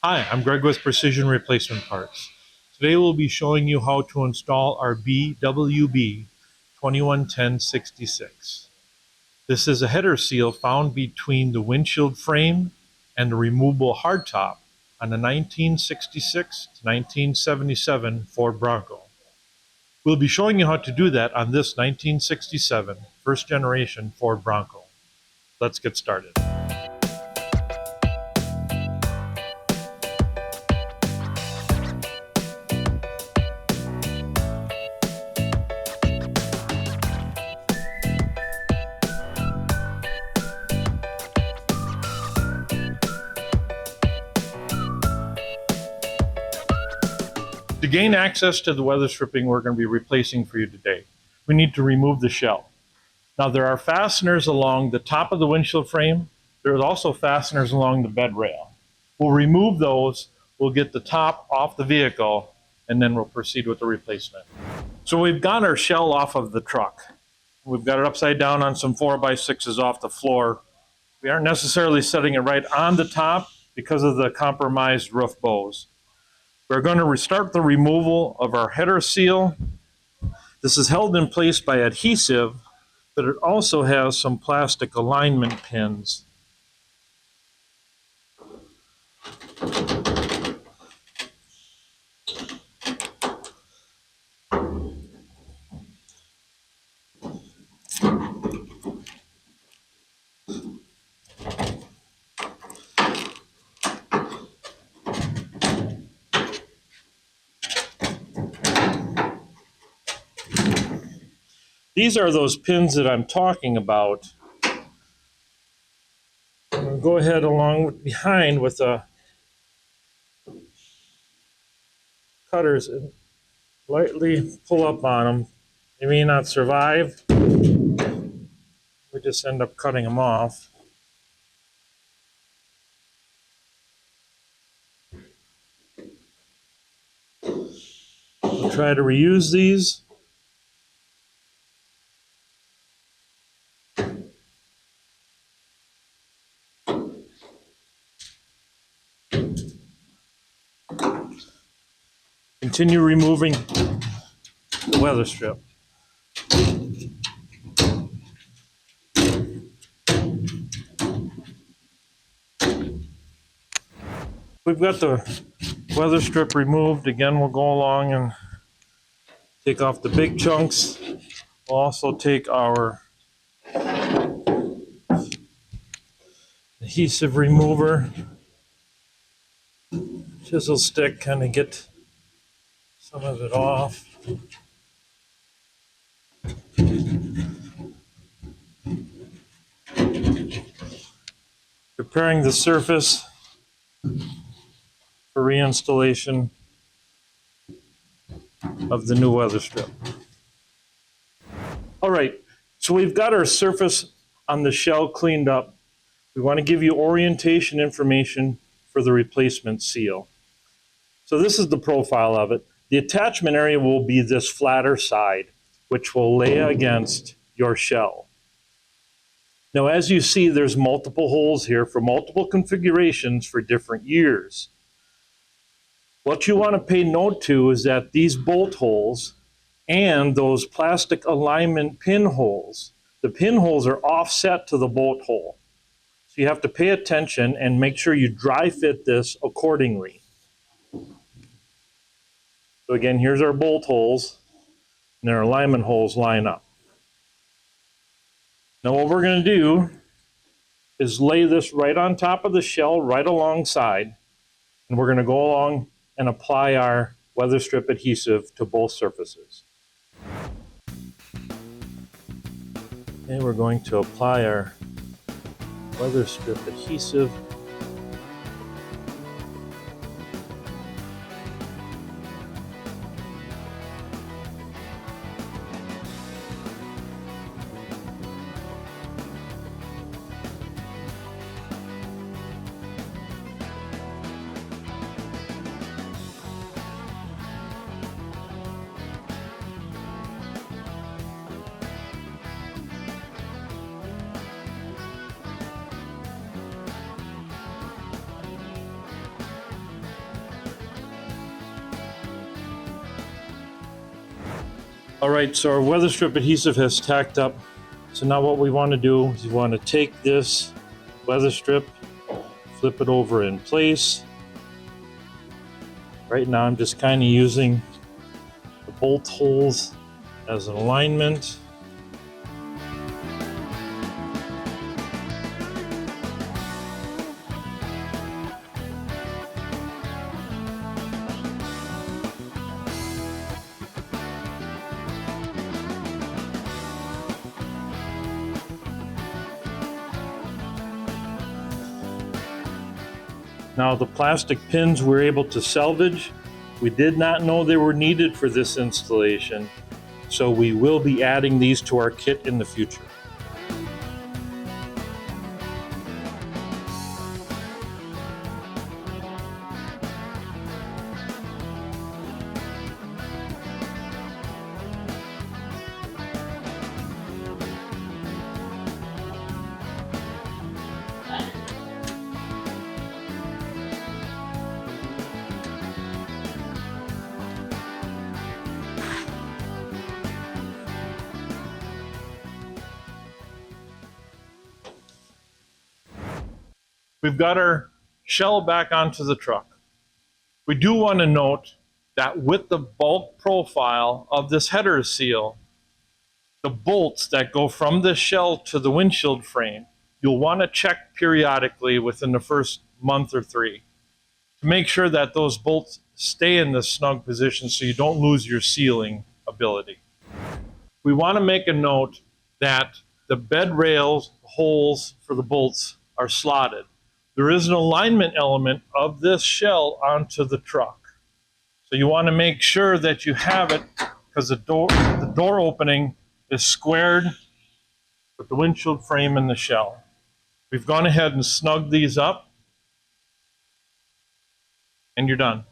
Hi, I'm Greg with Precision Replacement Parts. Today we'll be showing you how to install our BWB 211066. This is a header seal found between the windshield frame and the removable hardtop on the 1966 to 1977 Ford Bronco. We'll be showing you how to do that on this 1967 first generation Ford Bronco. Let's get started. To gain access to the weather stripping we're going to be replacing for you today, we need to remove the shell. Now there are fasteners along the top of the windshield frame. There's also fasteners along the bed rail. We'll remove those, we'll get the top off the vehicle, and then we'll proceed with the replacement. So we've got our shell off of the truck. We've got it upside down on some 4x6s off the floor. We aren't necessarily setting it right on the top because of the compromised roof bows. We're going to restart the removal of our header seal. This is held in place by adhesive, but it also has some plastic alignment pins. These are those pins that I'm talking about. I'm going to go ahead along behind with the cutters and lightly pull up on them. They may not survive. We just end up cutting them off. We'll try to reuse these. Continue removing the weather strip. We've got the weather strip removed. Again, we'll go along and take off the big chunks. We'll also take our adhesive remover, chisel stick, kind of get some of it off. Preparing the surface for reinstallation of the new weather strip. All right, so we've got our surface on the shell cleaned up. We want to give you orientation information for the replacement seal. So this is the profile of it. The attachment area will be this flatter side, which will lay against your shell. Now, as you see, there's multiple holes here for multiple configurations for different years. What you want to pay note to is that these bolt holes and those plastic alignment pinholes, the pinholes are offset to the bolt hole. So you have to pay attention and make sure you dry fit this accordingly. So again, here's our bolt holes, and our alignment holes line up. Now what we're going to do is lay this right on top of the shell, right alongside, and we're going to go along and apply our weather strip adhesive to both surfaces. Okay, we're going to apply our weather strip adhesive. All right, so our Weatherstrip adhesive has tacked up. So now what we want to do is you want to take this Weatherstrip, flip it over in place. Right now I'm just kind of using the bolt holes as an alignment. Now the plastic pins we're able to salvage. We did not know they were needed for this installation, so we will be adding these to our kit in the future. We've got our shell back onto the truck. We do want to note that with the bulk profile of this header seal, the bolts that go from the shell to the windshield frame, you'll want to check periodically within the first month or 3 to make sure that those bolts stay in the snug position so you don't lose your sealing ability. We want to make a note that the bed rails holes for the bolts are slotted. There is an alignment element of this shell onto the truck. So you want to make sure that you have it, because the door opening is squared with the windshield frame and the shell. We've gone ahead and snugged these up, and you're done.